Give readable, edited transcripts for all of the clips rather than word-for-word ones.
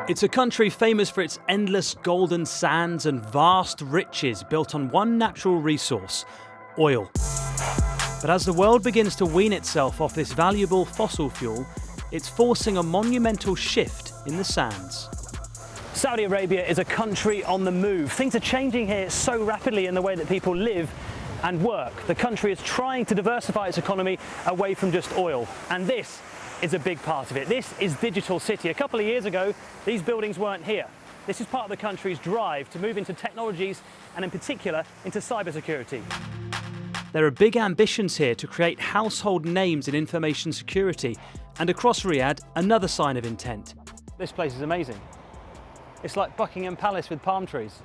It's a country famous for its endless golden sands and vast riches built on one natural resource, oil. But as the world begins to wean itself off this valuable fossil fuel, it's forcing a monumental shift in the sands. Saudi Arabia is a country on the move. Things are changing here so rapidly in the way that people live and work. The country is trying to diversify its economy away from just oil, and this is a big part of it. This is Digital City. A couple of years ago, these buildings weren't here. This is part of the country's drive to move into technologies and in particular into cybersecurity. There are big ambitions here to create household names in information security, and across Riyadh, another sign of intent. This place is amazing. It's like Buckingham Palace with palm trees.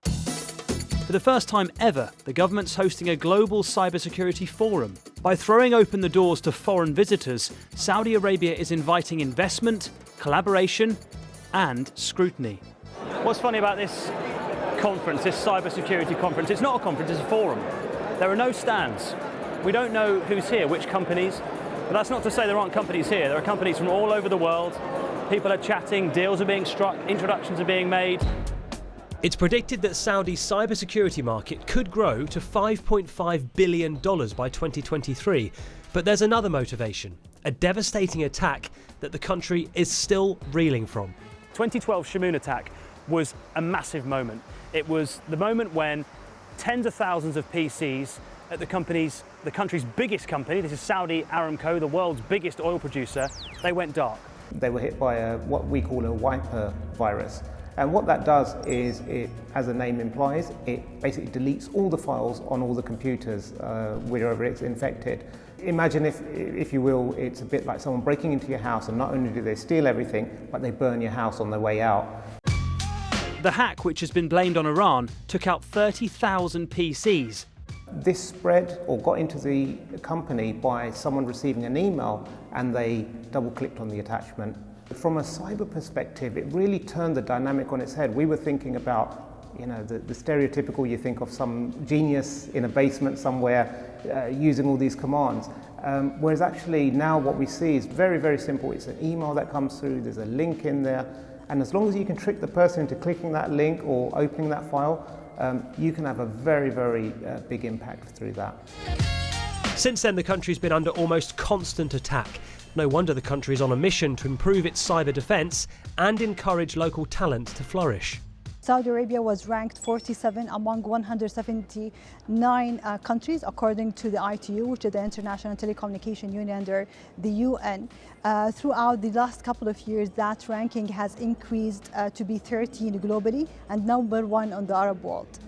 For the first time ever, the government's hosting a global cybersecurity forum. By throwing open the doors to foreign visitors, Saudi Arabia is inviting investment, collaboration, and scrutiny. What's funny about this conference, this cybersecurity conference, it's not a conference, it's a forum. There are no stands. We don't know who's here, which companies, but that's not to say there aren't companies here. There are companies from all over the world. People are chatting, deals are being struck, introductions are being made. It's predicted that Saudi's cybersecurity market could grow to $5.5 billion by 2023. But there's another motivation, a devastating attack that the country is still reeling from. 2012 Shamoon attack was a massive moment. It was the moment when tens of thousands of PCs at the country's biggest company, this is Saudi Aramco, the world's biggest oil producer, they went dark. They were hit by what we call a wiper virus. And what that does is, as the name implies, it basically deletes all the files on all the computers wherever it's infected. Imagine if you will, it's a bit like someone breaking into your house, and not only do they steal everything, but they burn your house on their way out. The hack, which has been blamed on Iran, took out 30,000 PCs. This spread or got into the company by someone receiving an email, and they double-clicked on the attachment. From a cyber perspective, it really turned the dynamic on its head. We were thinking about, the stereotypical, you think of some genius in a basement somewhere using all these commands. Whereas actually now what we see is very, very simple. It's an email that comes through, there's a link in there, and as long as you can trick the person into clicking that link or opening that file, you can have a very, very big impact through that. Since then, the country's been under almost constant attack. No wonder the country is on a mission to improve its cyber defence and encourage local talent to flourish. Saudi Arabia was ranked 47 among 179 countries, according to the ITU, which is the International Telecommunication Union under the UN. Throughout the last couple of years, that ranking has increased to be 13 globally and number 1 on the Arab world.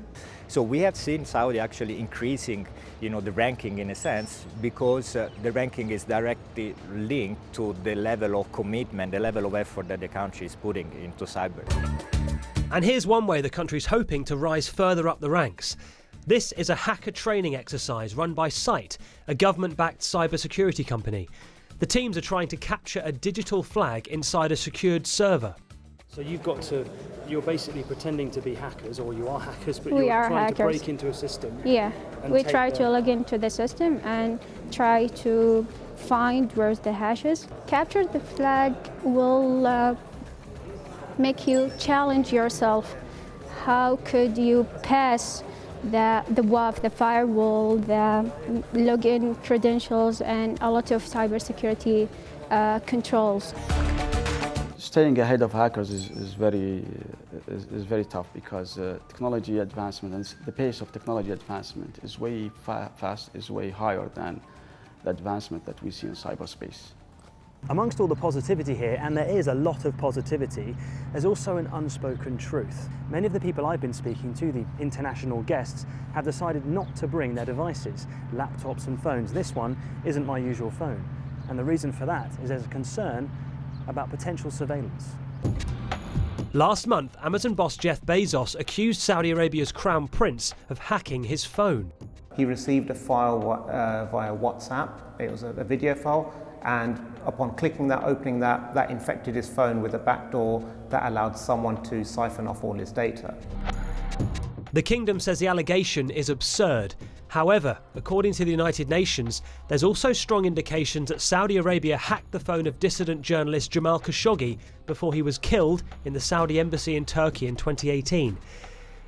So we have seen Saudi actually increasing, the ranking in a sense, because the ranking is directly linked to the level of commitment, the level of effort that the country is putting into cyber. And here's one way the country's hoping to rise further up the ranks. This is a hacker training exercise run by Sight, a government-backed cybersecurity company. The teams are trying to capture a digital flag inside a secured server. So you're basically pretending to be hackers, or you are hackers, but you're trying to break into a system. Yeah, we try to log into the system and try to find where's the hashes. Capture the flag will make you challenge yourself. How could you pass the WAF, the firewall, the login credentials, and a lot of cybersecurity controls. Staying ahead of hackers is very tough, because technology advancement and the pace of technology advancement is way fast, is way higher than the advancement that we see in cyberspace. Amongst all the positivity here, and there is a lot of positivity, there's also an unspoken truth. Many of the people I've been speaking to, the international guests, have decided not to bring their devices, laptops and phones. This one isn't my usual phone. And the reason for that is there's a concern about potential surveillance. Last month, Amazon boss Jeff Bezos accused Saudi Arabia's crown prince of hacking his phone. He received a file via WhatsApp. It was a video file, and upon clicking that, opening that infected his phone with a backdoor that allowed someone to siphon off all his data. The kingdom says the allegation is absurd. However, according to the United Nations, there's also strong indications that Saudi Arabia hacked the phone of dissident journalist Jamal Khashoggi before he was killed in the Saudi embassy in Turkey in 2018.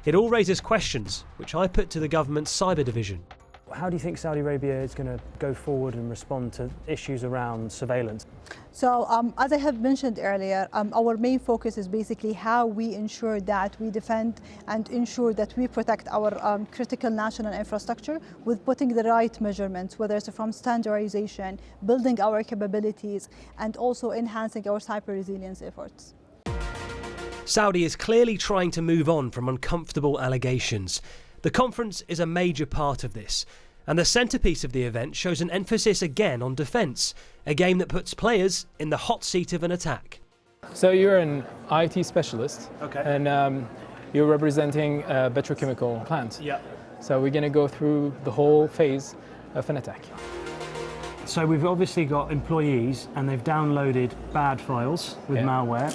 It all raises questions, which I put to the government's cyber division. How do you think Saudi Arabia is going to go forward and respond to issues around surveillance? So, as I have mentioned earlier, our main focus is basically how we ensure that we defend and ensure that we protect our critical national infrastructure with putting the right measurements, whether it's from standardization, building our capabilities, and also enhancing our cyber resilience efforts. Saudi is clearly trying to move on from uncomfortable allegations. The conference is a major part of this, and the centrepiece of the event shows an emphasis again on defence, a game that puts players in the hot seat of an attack. So you're an IT specialist, Okay. and you're representing a petrochemical plant. Yeah. So we're going to go through the whole phase of an attack. So we've obviously got employees and they've downloaded bad files with malware.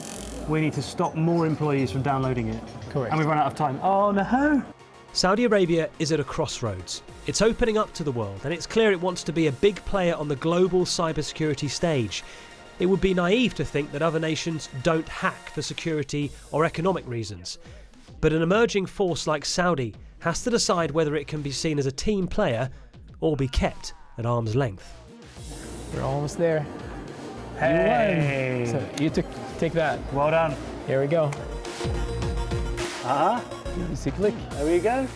We need to stop more employees from downloading it. Correct. And we've run out of time. Oh no! Saudi Arabia is at a crossroads. It's opening up to the world, and it's clear it wants to be a big player on the global cybersecurity stage. It would be naive to think that other nations don't hack for security or economic reasons. But an emerging force like Saudi has to decide whether it can be seen as a team player or be kept at arm's length. We're almost there. Hey! You won. So you take that. Well done. Here we go. Uh-huh. You see click. There we go.